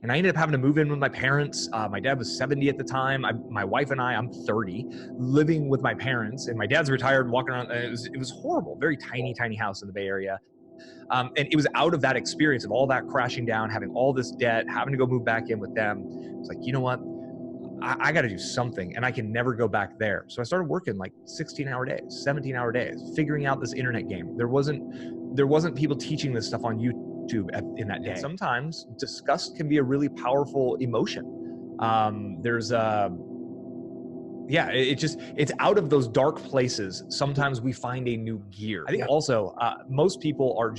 And I ended up having to move in with my parents. My dad was 70 at the time. My wife and I'm 30, living with my parents. And my dad's retired, walking around. It was horrible. Very tiny, tiny house in the Bay Area. And it was out of that experience of all that crashing down, having all this debt, having to go move back in with them. It was like, you know what? I got to do something, and I can never go back there. So I started working like 16-hour days, 17-hour days, figuring out this internet game. There wasn't people teaching this stuff on YouTube in that day. And sometimes disgust can be a really powerful emotion. It's out of those dark places. Sometimes we find a new gear. I think also most people are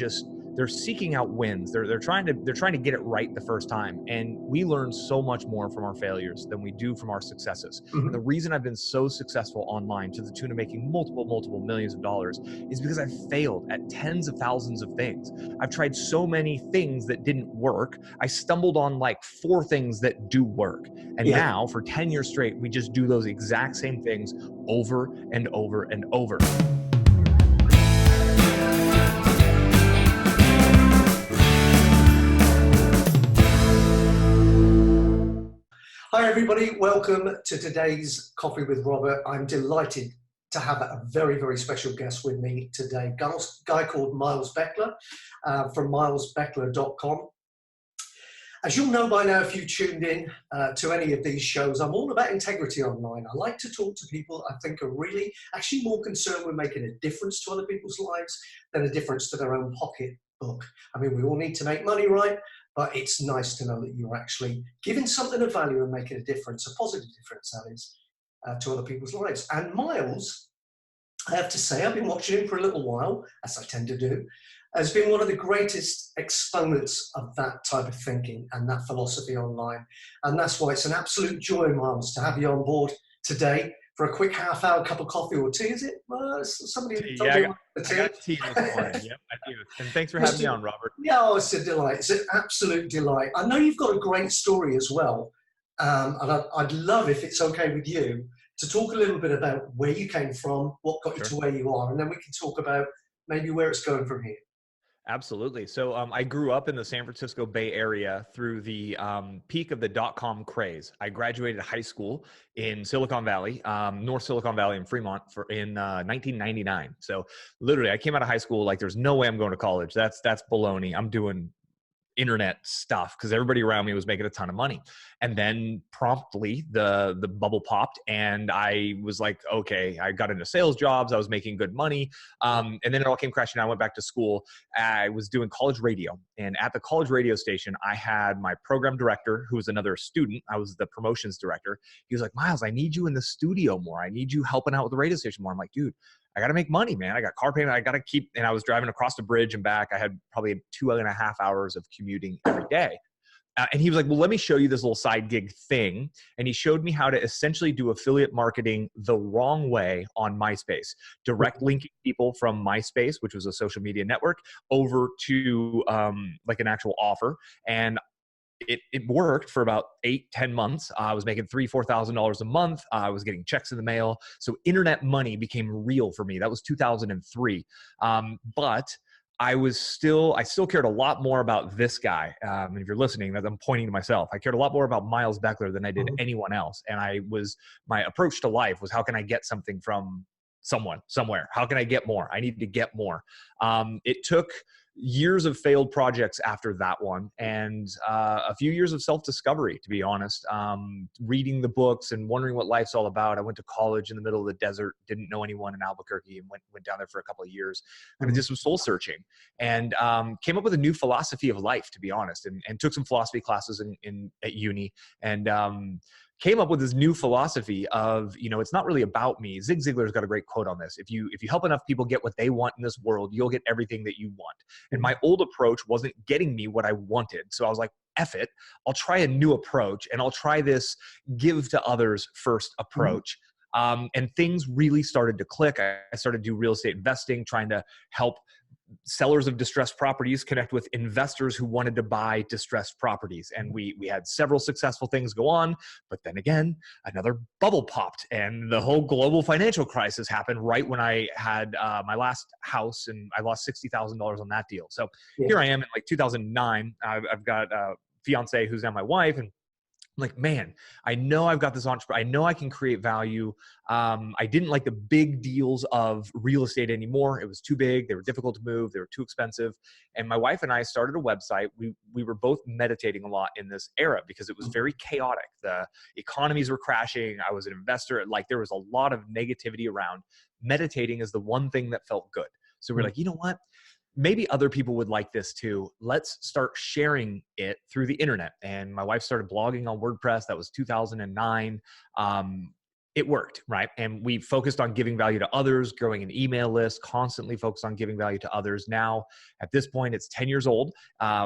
they're seeking out wins. They're trying to get it right the first time. And we learn so much more from our failures than we do from our successes. And the reason I've been so successful online to the tune of making multiple millions of dollars is because I've failed at tens of thousands of things. I've tried so many things that didn't work. I stumbled on like 4 things that do work. And now for 10 years straight, we just do those exact same things over and over and over. Hi everybody, welcome to today's Coffee with Robert. I'm delighted to have a very, very special guest with me today, a guy called Miles Beckler from milesbeckler.com. As you'll know by now, if you tuned in to any of these shows, I'm all about integrity online. I like to talk to people I think are really actually more concerned with making a difference to other people's lives than a difference to their own pocketbook. I mean, we all need to make money, right? But it's nice to know that you're actually giving something of value and making a difference, a positive difference, that is, to other people's lives. And Miles, I have to say, I've been watching him for a little while, as I tend to do, has been one of the greatest exponents of that type of thinking and that philosophy online. And that's why it's an absolute joy, Miles, to have you on board today for a quick half-hour cup of coffee or tea, is it? Somebody told me I got tea this morning. Yep, I do. And thanks for having me on, Robert. Yeah, it's a delight. It's an absolute delight. I know you've got a great story as well. And I'd love, if it's okay with you, to talk a little bit about where you came from, what got you to where you are, and then we can talk about maybe where it's going from here. Absolutely. So I grew up in the San Francisco Bay Area through the peak of the dot-com craze. I graduated high school in Silicon Valley, North Silicon Valley in Fremont in 1999. So literally I came out of high school like there's no way I'm going to college. That's baloney. I'm doing internet stuff because everybody around me was making a ton of money. And then promptly the bubble popped and I was like, okay, I got into sales jobs. I was making good money. And then it all came crashing down. I went back to school. I was doing college radio, and at the college radio station, I had my program director, who was another student. I was the promotions director. He was like, Miles, I need you in the studio more. I need you helping out with the radio station more. I'm like, dude, I got to make money, man. I got car payment. I got to keep, and I was driving across the bridge and back. I had probably 2.5 hours of commuting every day. And he was like, well, let me show you this little side gig thing. And he showed me how to essentially do affiliate marketing the wrong way on MySpace, direct linking people from MySpace, which was a social media network, over to like an actual offer. And it worked for about 8-10 months. I was making $3,000-$4,000 a month. I was getting checks in the mail. So internet money became real for me. That was 2003. But I still cared a lot more about this guy. And if you're listening, as I'm pointing to myself, I cared a lot more about Miles Beckler than I did anyone else. And my approach to life was, how can I get something from someone, somewhere? How can I get more? I need to get more. It took years of failed projects after that one, and a few years of self-discovery, to be honest, reading the books and wondering what life's all about. I went to college in the middle of the desert, didn't know anyone in Albuquerque, and went down there for a couple of years, kind of did some soul searching, and came up with a new philosophy of life, to be honest, and took some philosophy classes at uni, and came up with this new philosophy of, it's not really about me. Zig Ziglar's got a great quote on this. If you help enough people get what they want in this world, you'll get everything that you want. And my old approach wasn't getting me what I wanted. So I was like, F it, I'll try a new approach, and I'll try this give to others first approach. And things really started to click. I started to do real estate investing, trying to help sellers of distressed properties connect with investors who wanted to buy distressed properties. And we had several successful things go on, but then again, another bubble popped and the whole global financial crisis happened right when I had my last house, and I lost $60,000 on that deal. So here I am in like 2009. I've got fiance, who's now my wife, and I'm like, man, I know I've got this entrepreneur. I know I can create value. I didn't like the big deals of real estate anymore. It was too big. They were difficult to move. They were too expensive. And my wife and I started a website. We were both meditating a lot in this era because it was very chaotic. The economies were crashing. I was an investor. Like there was a lot of negativity around. Meditating is the one thing that felt good. So we're like, you know what? Maybe other people would like this too. Let's start sharing it through the internet. And my wife started blogging on WordPress. That was 2009. It worked, right? And we focused on giving value to others, growing an email list, constantly focused on giving value to others. Now, at this point, it's 10 years old.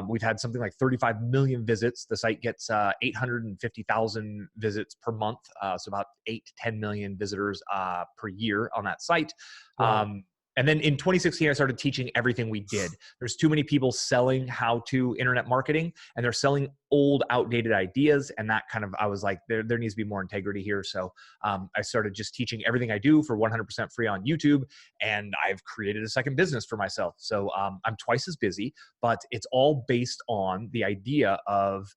We've had something like 35 million visits. The site gets 850,000 visits per month. So about 8 to 10 million visitors per year on that site. Wow. And then in 2016, I started teaching everything we did. There's too many people selling how to internet marketing, and they're selling old, outdated ideas. And that kind of, I was like, there needs to be more integrity here. So I started just teaching everything I do for 100% free on YouTube. And I've created a second business for myself. So I'm twice as busy, but it's all based on the idea of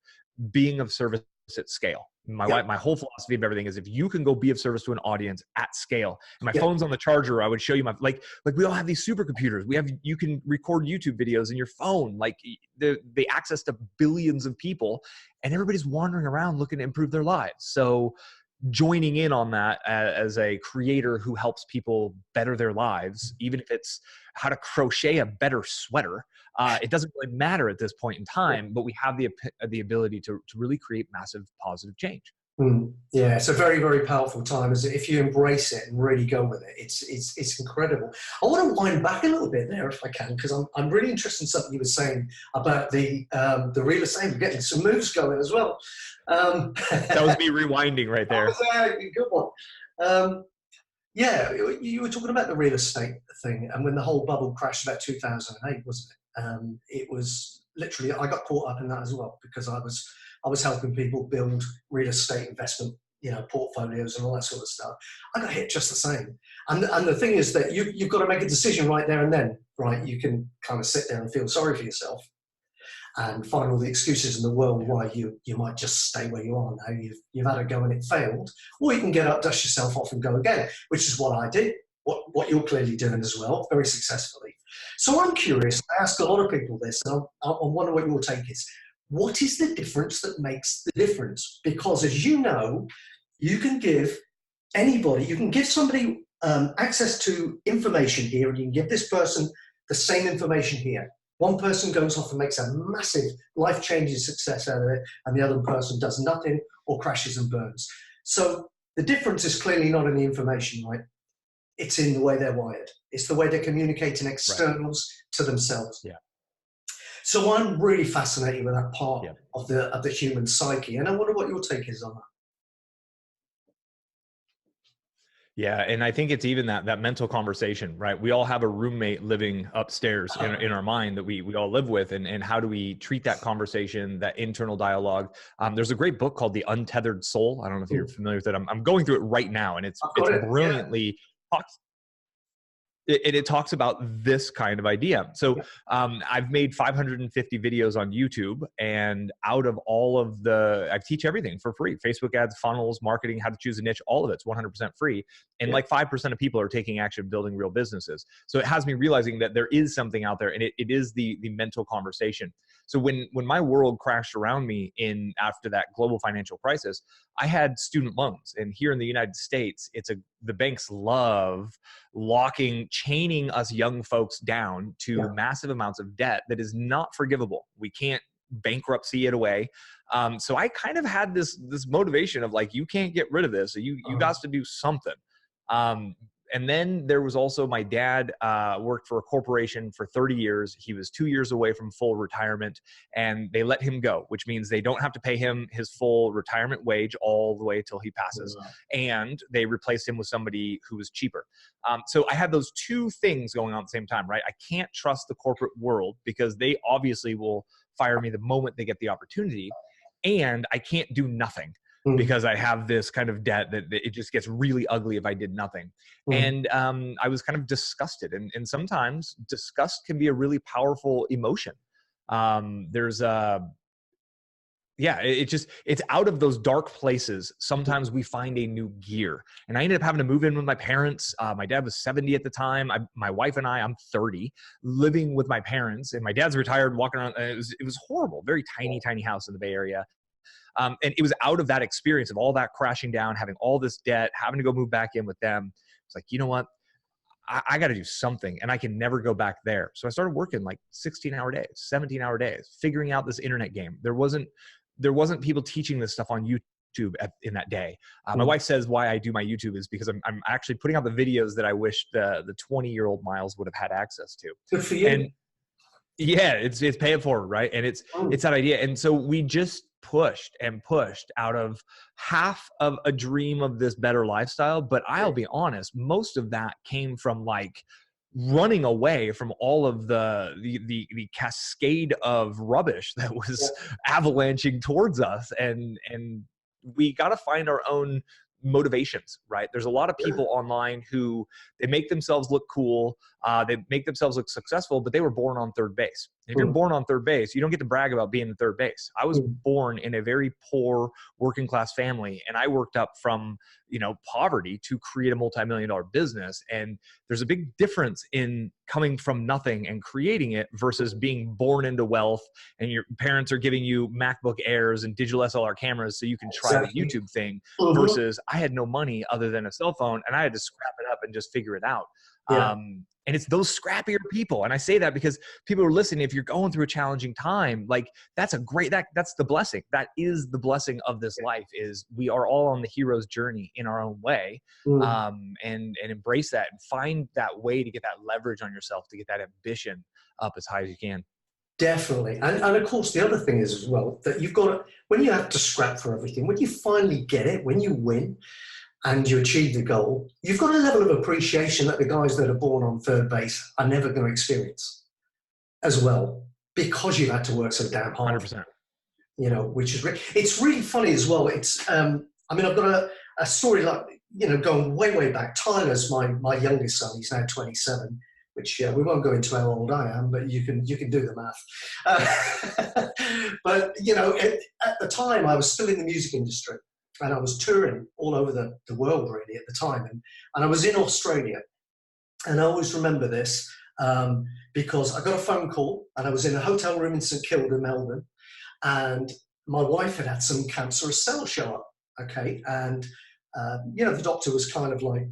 being of service at scale. My whole philosophy of everything is if you can go be of service to an audience at scale, and my phone's on the charger, I would show you my, like we all have these supercomputers. You can record YouTube videos in your phone, like they access to billions of people, and everybody's wandering around looking to improve their lives. So joining in on that as a creator who helps people better their lives, even if it's how to crochet a better sweater, it doesn't really matter at this point in time, but we have the ability to really create massive positive change. Yeah, it's a very, very powerful time. Is if you embrace it and really go with it, it's incredible. I want to wind back a little bit there if I can, because I'm really interested in something you were saying about the real estate. We're getting some moves going as well. That was me rewinding right there. That was a good one. Yeah, you were talking about the real estate thing, and when the whole bubble crashed about 2008, wasn't it? It was literally, I got caught up in that as well because I was helping people build real estate investment, portfolios and all that sort of stuff. I got hit just the same. And the thing is that you've got to make a decision right there and then, right? You can kind of sit there and feel sorry for yourself and find all the excuses in the world why you might just stay where you are now. You've had a go and it failed, or you can get up, dust yourself off and go again, which is what I did, what you're clearly doing as well, very successfully. So I'm curious, I ask a lot of people this, and I wonder what your take is. What is the difference that makes the difference? Because as you know, you can give somebody access to information here, and you can give this person the same information here. One person goes off and makes a massive life-changing success out of it, and the other person does nothing or crashes and burns. So the difference is clearly not in the information, right? It's in the way they're wired. It's the way they're communicating externals to themselves. Yeah. So I'm really fascinated with that part of the human psyche, and I wonder what your take is on that. Yeah, and I think it's even that mental conversation, right? We all have a roommate living upstairs in our mind that we all live with, and how do we treat that conversation, that internal dialogue? There's a great book called The Untethered Soul. I don't know if you're familiar with it. I'm going through it right now, and it's brilliantly it talks about this kind of idea. So I've made 550 videos on YouTube, and out of all of I teach everything for free: Facebook ads, funnels, marketing, how to choose a niche, all of it's 100% free. And like 5% of people are taking action, building real businesses. So it has me realizing that there is something out there, and it is the mental conversation. So when my world crashed around me after that global financial crisis, I had student loans, and here in the United States, the banks love chaining us young folks down to massive amounts of debt that is not forgivable. We can't bankruptcy it away. So I kind of had this motivation of like, you can't get rid of this. So you got to do something. And then there was also my dad worked for a corporation for 30 years. He was 2 years away from full retirement, and they let him go, which means they don't have to pay him his full retirement wage all the way till he passes. And they replaced him with somebody who was cheaper. So I had those two things going on at the same time, right? I can't trust the corporate world because they obviously will fire me the moment they get the opportunity. And I can't do nothing because I have this kind of debt that it just gets really ugly if I did nothing. And I was kind of disgusted. And sometimes disgust can be a really powerful emotion. There's yeah, it's out of those dark places. Sometimes we find a new gear. And I ended up having to move in with my parents. My dad was 70 at the time. My wife and I'm 30, living with my parents. And my dad's retired, walking around. It was horrible. Very tiny, tiny house in the Bay Area. And it was out of that experience of all that crashing down, having all this debt, having to go move back in with them. It's like, you know what? I got to do something, and I can never go back there. So I started working like 16-hour days, 17-hour days, figuring out this internet game. There wasn't people teaching this stuff on YouTube in that day. My wife says why I do my YouTube is because I'm actually putting out the videos that I wish the 20-year-old Miles would have had access to. Good for you. And yeah, it's pay it forward, right? And it's that idea. And so we just pushed and pushed out of half of a dream of this better lifestyle. But I'll be honest, most of that came from like running away from all of the cascade of rubbish that was avalanching towards us. And we got to find our own motivations, right? There's a lot of people online who they make themselves look cool, they make themselves look successful, but they were born on third base. If you're born on third base, you don't get to brag about being in third base. I was born in a very poor working class family, and I worked up from, poverty to create a multi-million-dollar business. And there's a big difference in coming from nothing and creating it versus being born into wealth and your parents are giving you MacBook Airs and digital SLR cameras so you can try the YouTube thing versus I had no money other than a cell phone and I had to scrap it up and just figure it out. And it's those scrappier people. And I say that because people are listening. If you're going through a challenging time, like that's the blessing. That is the blessing of this life is we are all on the hero's journey in our own way. And embrace that and find that way to get that leverage on yourself, to get that ambition up as high as you can. Definitely. And of course, the other thing is as well, that you've got to, when you have to scrap for everything, when you finally get it, when you win, and you achieve the goal, you've got a level of appreciation that the guys that are born on third base are never going to experience as well, because you've had to work so damn hard. 100%. Which is it's really funny as well. It's I've got a story like, going way, way back. Tyler's my youngest son. He's now 27, which we won't go into how old I am, but you can do the math. But, at the time I was still in the music industry. And I was touring all over the world really at the time. And I was in Australia. And I always remember this because I got a phone call and I was in a hotel room in St Kilda, Melbourne. And my wife had some cancerous cell show up, okay? And, the doctor was kind of like,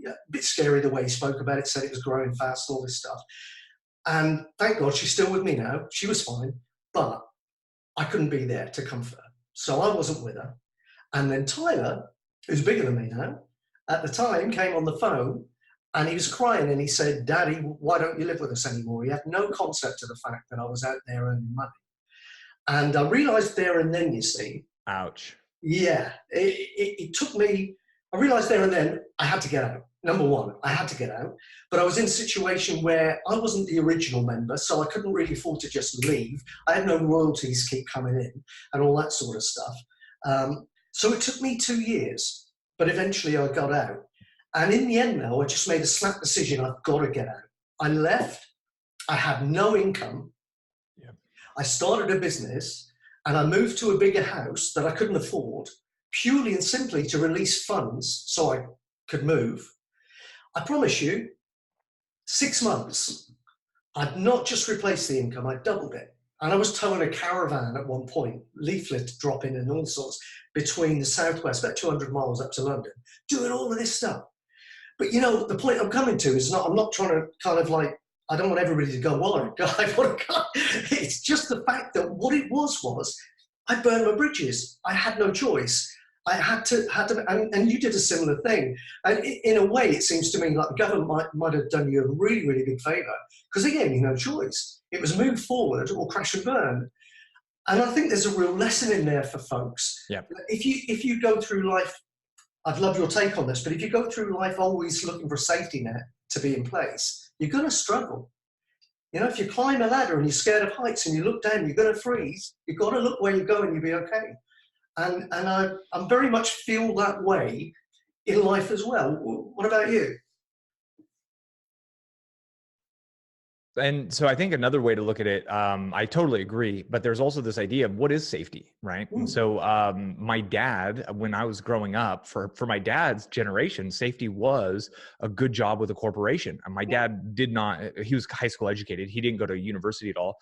a bit scary the way he spoke about it, said it was growing fast, all this stuff. And thank God she's still with me now. She was fine, but I couldn't be there to comfort her. So I wasn't with her. And then Tyler, who's bigger than me now, at the time came on the phone and he was crying and he said, "Daddy, why don't you live with us anymore?" He had no concept of the fact that I was out there earning money. And I realized there and then, you see. Ouch. Yeah, it took me, I realized there and then I had to get out. Number one, I had to get out. But I was in a situation where I wasn't the original member, so I couldn't really afford to just leave. I had no royalties keep coming in and all that sort of stuff. So it took me 2 years, but eventually I got out. And in the end now, I just made a snap decision. I've got to get out. I left. I had no income. Yep. I started a business and I moved to a bigger house that I couldn't afford, purely and simply to release funds so I could move. I promise you, 6 months, I'd not just replaced the income, I doubled it. And I was towing a caravan at one point, leaflet dropping and all sorts, between the southwest, about 200 miles up to London, doing all of this stuff. But the point I'm coming to is I'm not trying to kind of like, I don't want everybody to go, "Well, it's just the fact that what it was I burned my bridges. I had no choice. I had to, and you did a similar thing. And in a way, it seems to me like the government might have done you a really, really big favour, because they gave you no choice. It was move forward or crash and burn. And I think there's a real lesson in there for folks. Yeah. If you go through life, I'd love your take on this, but if you go through life always looking for a safety net to be in place, you're going to struggle. If you climb a ladder and you're scared of heights and you look down, you're going to freeze. You've got to look where you're going, you'll be okay. And I very much feel that way in life as well. What about you? And so I think another way to look at it, I totally agree, but there's also this idea of what is safety, right? And Mm, so my dad, when I was growing up, for my dad's generation, safety was a good job with a corporation. And my dad did not, he was high school educated. He didn't go to university at all.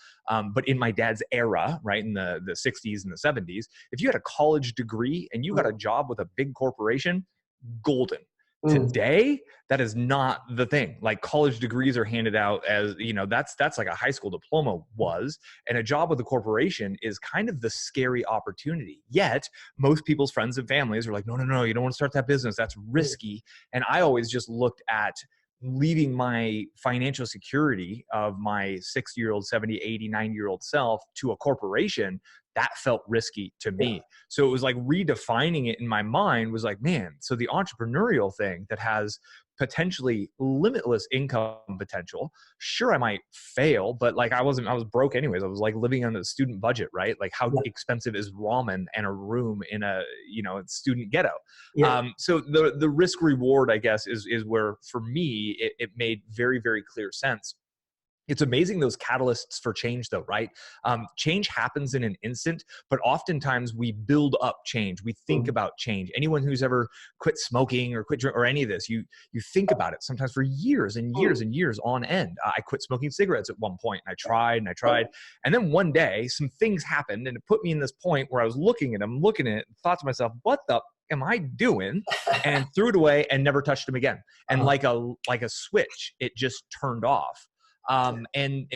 But in my dad's era, right, in the 60s and the 70s, if you had a college degree and you got a mm, job with a big corporation, golden. mm, Today, that is not the thing. Like college degrees are handed out as, that's like a high school diploma was, and a job with a corporation is kind of the scary opportunity. Yet most people's friends and families are like, no, no, no, you don't want to start that business. That's mm. risky. And I always just looked at leaving my financial security of my 60-year-old, 70, 80, 90-year-old self to a corporation. That felt risky to Yeah, me. So it was like redefining it in my mind was like, man, so the entrepreneurial thing that has potentially limitless income potential. Sure, I might fail, but like I was broke anyways. I was like living on a student budget, right? Like how yeah, expensive is ramen and a room in a, student ghetto? yeah, So the risk reward, I guess, is where for me, it made very, very clear sense. It's amazing those catalysts for change, though, right? Change happens in an instant, but oftentimes we build up change. We think mm, about change. Anyone who's ever quit smoking or quit or any of this, you think about it sometimes for years and years mm, and years on end. I quit smoking cigarettes at one point, and I tried and I tried, and then one day some things happened, and it put me in this point where I was looking at them, looking at it, and thought to myself, "What the am I doing?" And threw it away and never touched them again. And uh, like a switch, it just turned off. And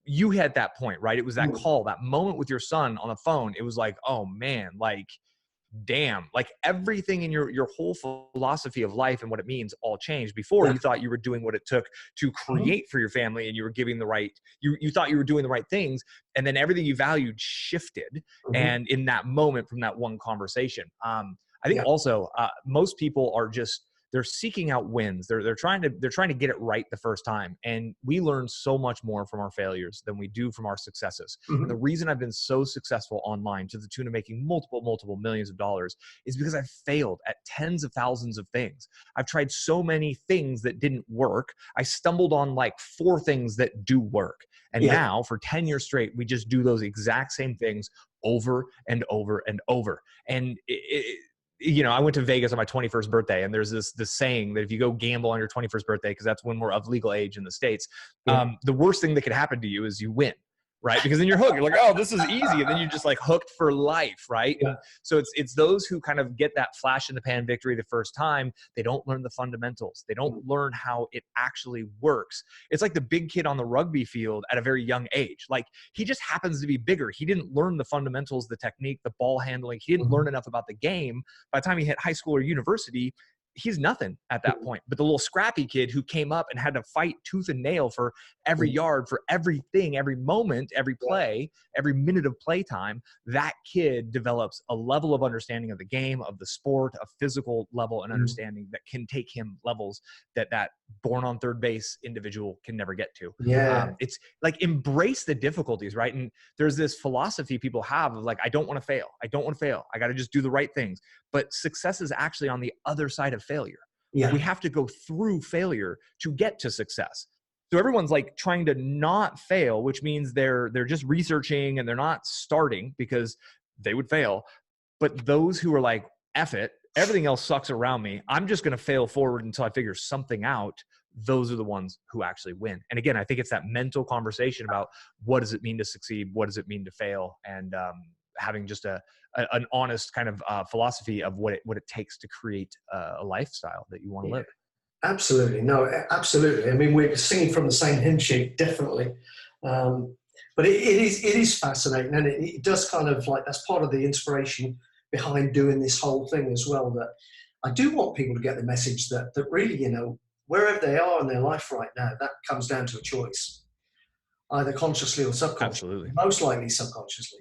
you had that point, right? It was that mm, call, that moment with your son on the phone. It was like, oh man, like damn, like everything in your whole philosophy of life and what it means all changed. Before, yeah, you thought you were doing what it took to mhm, create for your family, and you were giving the right, you thought you were doing the right things, and then everything you valued shifted. mhm, And in that moment, from that one conversation, I think yeah, also most people are just, they're seeking out wins. They're trying to get it right the first time. And we learn so much more from our failures than we do from our successes. And the mhm, reason I've been so successful online to the tune of making multiple millions of dollars is because I've failed at tens of thousands of things. I've tried so many things that didn't work. I stumbled on like 4 things that do work. And yeah, now for 10 years straight, we just do those exact same things over and over and over. And I went to Vegas on my 21st birthday, and there's this saying that if you go gamble on your 21st birthday, because that's when we're of legal age in the States, yeah, the worst thing that could happen to you is you win, right? Because then you're hooked. You're like, oh, this is easy, and then you're just like hooked for life, right? yeah, And so it's those who kind of get that flash in the pan victory the first time. They don't learn the fundamentals. They don't mm, learn how it actually works. It's like the big kid on the rugby field at a very young age. Like he just happens to be bigger. He didn't learn the fundamentals, the technique, the ball handling. He didn't mhm, learn enough about the game. By the time he hit high school or university, he's nothing at that mm, point. But the little scrappy kid who came up and had to fight tooth and nail for every mm, yard, for everything, every moment, every yeah, play, every minute of playtime, that kid develops a level of understanding of the game, of the sport, a physical level and mm, understanding that can take him levels that born on third base individual can never get to. yeah, It's like embrace the difficulties, right? And there's this philosophy people have of like, I don't want to fail. I don't want to fail. I got to just do the right things. But success is actually on the other side of failure. We yeah, have to go through failure to get to success. So everyone's like trying to not fail, which means they're just researching and they're not starting because they would fail. But those who are like, F it, everything else sucks around me, I'm just going to fail forward until I figure something out. Those are the ones who actually win. And again, I think it's that mental conversation about what does it mean to succeed? What does it mean to fail? And having just an honest kind of philosophy of what it takes to create a lifestyle that you want to yeah. live. Absolutely. No, absolutely. I mean, we're singing from the same hymn sheet, definitely. Um, but it is fascinating, and it does kind of like that's part of the inspiration behind doing this whole thing as well. That I do want people to get the message that really, wherever they are in their life right now, that comes down to a choice, either consciously or subconsciously. Absolutely. Most likely subconsciously.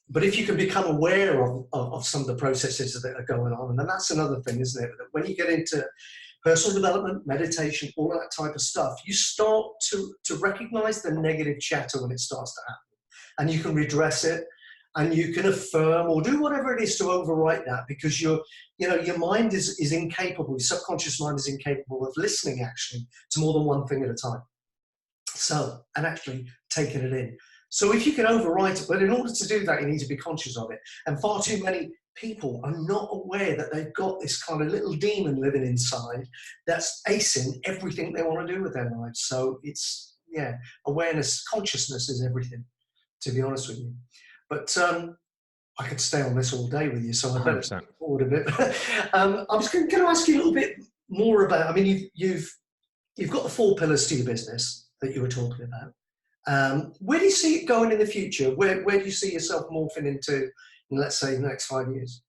But if you can become aware of some of the processes that are going on, and then that's another thing, isn't it? That when you get into personal development, meditation, all that type of stuff, you start to recognize the negative chatter when it starts to happen. And you can redress it and you can affirm or do whatever it is to overwrite that because your mind is incapable, your subconscious mind is incapable of listening actually to more than one thing at a time. So, and actually taking it in. So if you can overwrite it, but in order to do that, you need to be conscious of it. And far too many people are not aware that they've got this kind of little demon living inside that's acing everything they want to do with their lives. So it's, yeah, awareness, consciousness is everything, to be honest with you. But I could stay on this all day with you, so I better 100%. forward a bit. I was going to ask you a little bit more about, I mean, you've got the 4 pillars to your business that you were talking about. Where do you see it going in the future? Where do you see yourself morphing into in, let's say, the next 5 years?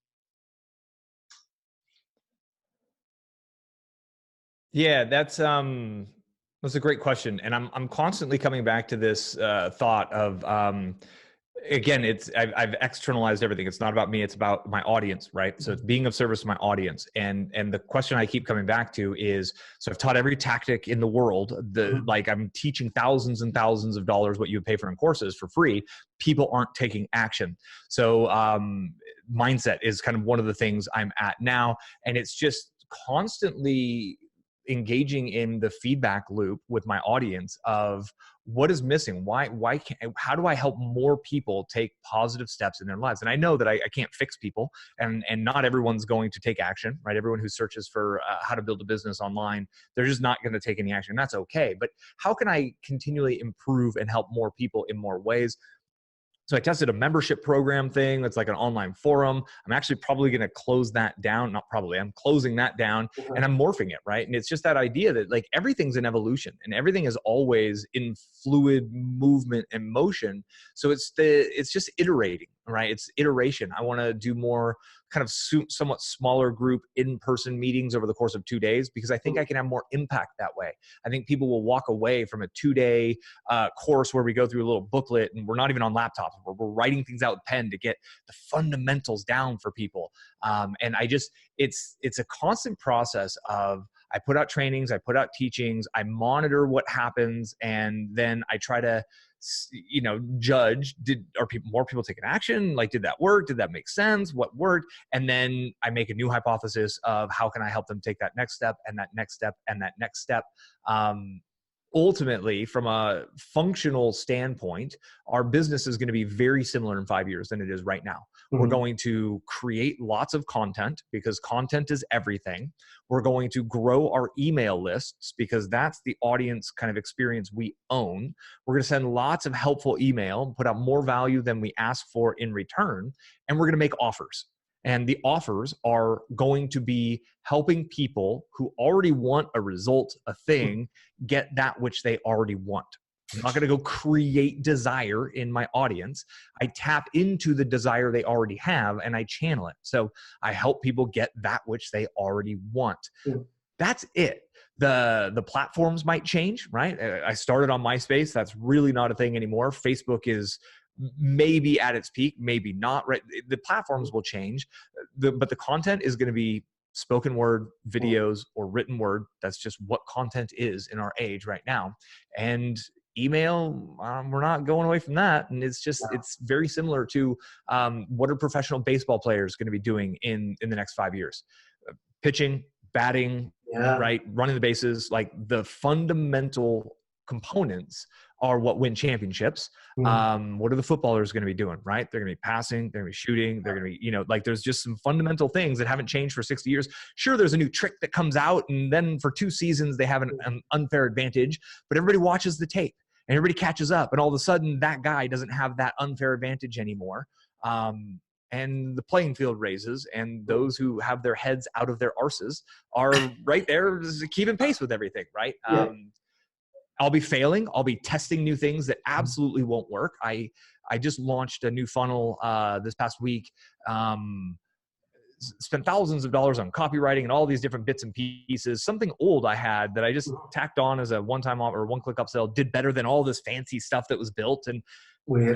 Yeah, that's a great question, and I'm constantly coming back to this thought of again, I've externalized everything. It's not about me, it's about my audience, right? So it's being of service to my audience. And the question I keep coming back to is, so I've taught every tactic in the world. Like I'm teaching thousands and thousands of dollars what you would pay for in courses for free. People aren't taking action. So mindset is kind of one of the things I'm at now. And it's just constantly engaging in the feedback loop with my audience of what is missing, how do I help more people take positive steps in their lives? And I know that I can't fix people, and not everyone's going to take action, right? Everyone who searches for how to build a business online, they're just not going to take any action. That's okay. But how can I continually improve and help more people in more ways? So I tested a membership program thing that's like an online forum. I'm actually probably going to close that down. Not probably, I'm closing that down, and I'm morphing it, right? And it's just that idea that like everything's in evolution and everything is always in fluid movement and motion. So it's just iterating, right? It's iteration. I want to do more kind of somewhat smaller group in-person meetings over the course of 2 days, because I think I can have more impact that way. I think people will walk away from a 2-day course where we go through a little booklet and we're not even on laptops. We're writing things out with pen to get the fundamentals down for people. And it's a constant process of, I put out trainings, I put out teachings, I monitor what happens, and then I try to judge, are more people taking action? Like, did that work? Did that make sense? What worked? And then I make a new hypothesis of how can I help them take that next step and that next step and that next step. Ultimately, from a functional standpoint, our business is going to be very similar in 5 years than it is right now. We're going to create lots of content because content is everything. We're going to grow our email lists because that's the audience kind of experience we own. We're going to send lots of helpful email, put out more value than we ask for in return, and we're going to make offers. And the offers are going to be helping people who already want a result, a thing, get that which they already want. I'm not going to go create desire in my audience. I tap into the desire they already have and I channel it. So I help people get that which they already want. That's it. The platforms might change, right? I started on MySpace. That's really not a thing anymore. Facebook is maybe at its peak, maybe not, right? The platforms will change, but the content is going to be spoken word, videos, or written word. That's just what content is in our age right now. And email, we're not going away from that. And it's very similar to what are professional baseball players going to be doing in the next 5 years? Pitching, batting, right? Running the bases, like the fundamental components are what win championships. What are the footballers going to be doing, right? They're going to be passing, they're going to be shooting, they're going to be, like there's just some fundamental things that haven't changed for 60 years. Sure, there's a new trick that comes out and then for 2 seasons they have an unfair advantage, but everybody watches the tape and everybody catches up and all of a sudden that guy doesn't have that unfair advantage anymore. And the playing field raises, and those who have their heads out of their arses are right there keeping pace with everything, right? I'll be failing. I'll be testing new things that absolutely won't work. I just launched a new funnel this past week. Spent thousands of dollars on copywriting and all these different bits and pieces. Something old I had that I just tacked on as a one-time or one-click upsell did better than all this fancy stuff that was built, and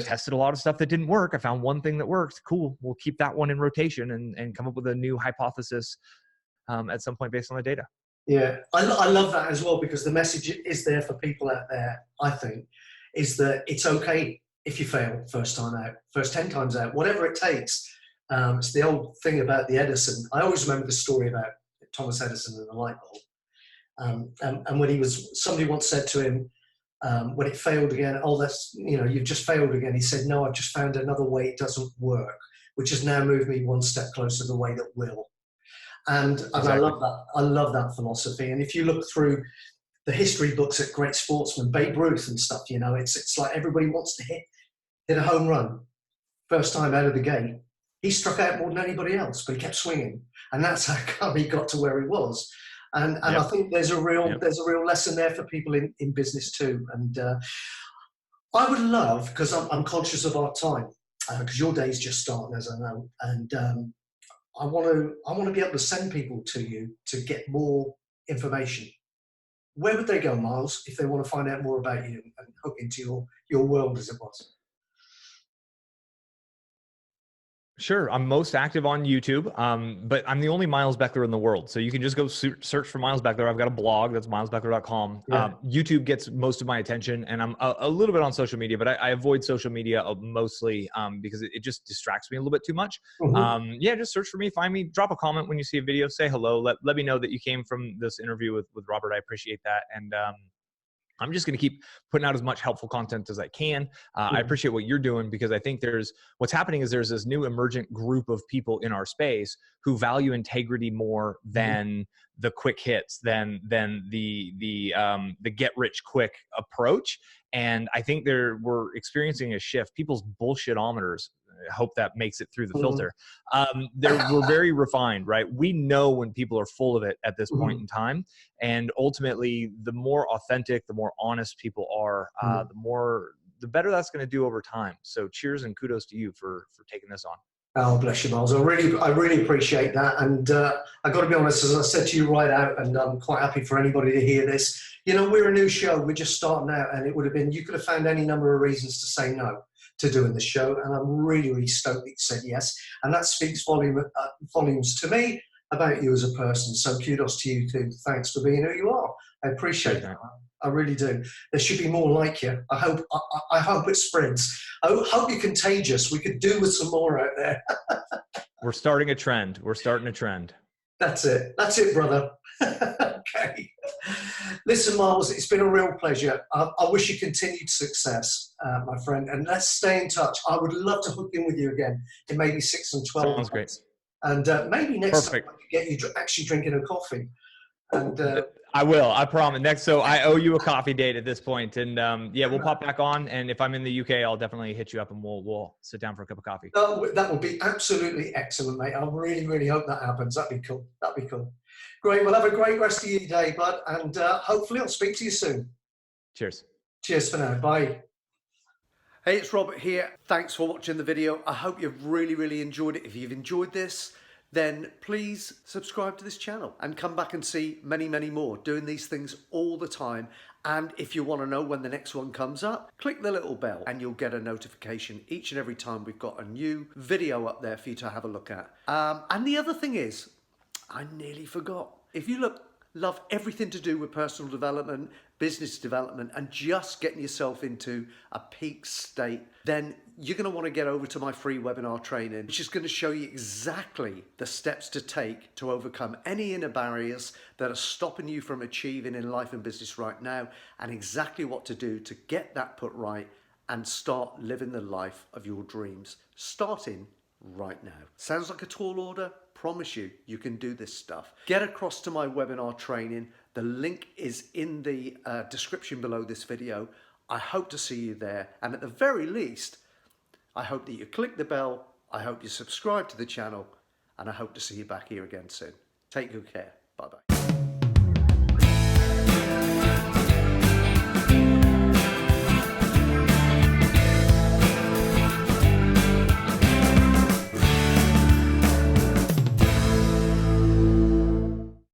tested a lot of stuff that didn't work. I found one thing that worked. Cool. We'll keep that one in rotation and come up with a new hypothesis at some point based on the data. Yeah, I love that as well, because the message is there for people out there, I think, is that it's okay if you fail first time out, first 10 times out, whatever it takes. It's the old thing about the Edison. I always remember the story about Thomas Edison and the light bulb. And when somebody once said to him, When it failed again, oh, that's, you've just failed again. He said, no, I've just found another way it doesn't work, which has now moved me one step closer to the way that will. And I Exactly. love that. I love that philosophy. And if you look through the history books at great sportsmen, Babe Ruth and stuff, it's like everybody wants to hit a home run first time out of the gate. He struck out more than anybody else, but he kept swinging, and that's how come he got to where he was. And I Yep. think there's a real Yep. lesson there for people in business too. And I would love, because I'm conscious of our time, because your day's just starting, as I know, and I want to be able to send people to you to get more information. Where would they go, Miles, if they want to find out more about you and hook into your world, as it was? Sure. I'm most active on YouTube, but I'm the only Miles Beckler in the world. So you can just go search for Miles Beckler. I've got a blog, that's milesbeckler.com. Yeah. YouTube gets most of my attention, and I'm a little bit on social media, but I avoid social media mostly because it just distracts me a little bit too much. Mhm. Yeah, just search for me, find me, drop a comment when you see a video, say hello, let me know that you came from this interview with Robert. I appreciate that. And I'm just going to keep putting out as much helpful content as I can. I Mhm. appreciate what you're doing, because I think what's happening is there's this new emergent group of people in our space who value integrity more Mhm. than the quick hits, than the get rich quick approach. And I think we're experiencing a shift. People's bullshitometers, I hope that makes it through the Mhm. filter. We're very refined, right? We know when people are full of it at this point Mhm. in time. And ultimately, the more authentic, the more honest people are, Mhm. the better that's going to do over time. So cheers and kudos to you for taking this on. Oh, bless you, Miles. I really appreciate that. And I got to be honest, as I said to you right out, and I'm quite happy for anybody to hear this. We're a new show. We're just starting out, and it would have been, you could have found any number of reasons to say no to doing the show. And I'm really, really stoked that you said yes. And that speaks volumes to me about you as a person. So kudos to you too. Thanks for being who you are. I appreciate Cheers, that. man. I really do. There should be more like you. I hope it spreads. I hope you're contagious. We could do with some more out there. We're starting a trend. We're starting a trend. That's it. That's it, brother. Okay. Listen, Miles, it's been a real pleasure. I wish you continued success, my friend, and let's stay in touch. I would love to hook in with you again in maybe 6 and 12 Sounds great. months. And maybe next time Perfect. I could get you actually drinking a coffee. And I will. I promise. Next, so I owe you a coffee date at this point, and yeah, we'll pop back on. And if I'm in the UK, I'll definitely hit you up, and we'll sit down for a cup of coffee. that would be absolutely excellent, mate. I really, really hope that happens. That'd be cool. That'd be cool. Great. Well, have a great rest of your day, bud. And hopefully I'll speak to you soon. Cheers. Cheers for now. Bye. Hey, it's Robert here. Thanks for watching the video. I hope you've really, really enjoyed it. If you've enjoyed this, then please subscribe to this channel and come back and see many, many more. Doing these things all the time. And if you want to know when the next one comes up, click the little bell and you'll get a notification each and every time we've got a new video up there for you to have a look at. And the other thing is, I nearly forgot. If you love everything to do with personal development, business development, and just getting yourself into a peak state, then you're going to want to get over to my free webinar training, which is going to show you exactly the steps to take to overcome any inner barriers that are stopping you from achieving in life and business right now, and exactly what to do to get that put right and start living the life of your dreams, starting right now. Sounds like a tall order? Promise you, you can do this stuff. Get across to my webinar training. The link is in the description below this video. I hope to see you there. And at the very least, I hope that you click the bell. I hope you subscribe to the channel. And I hope to see you back here again soon. Take good care. Bye-bye.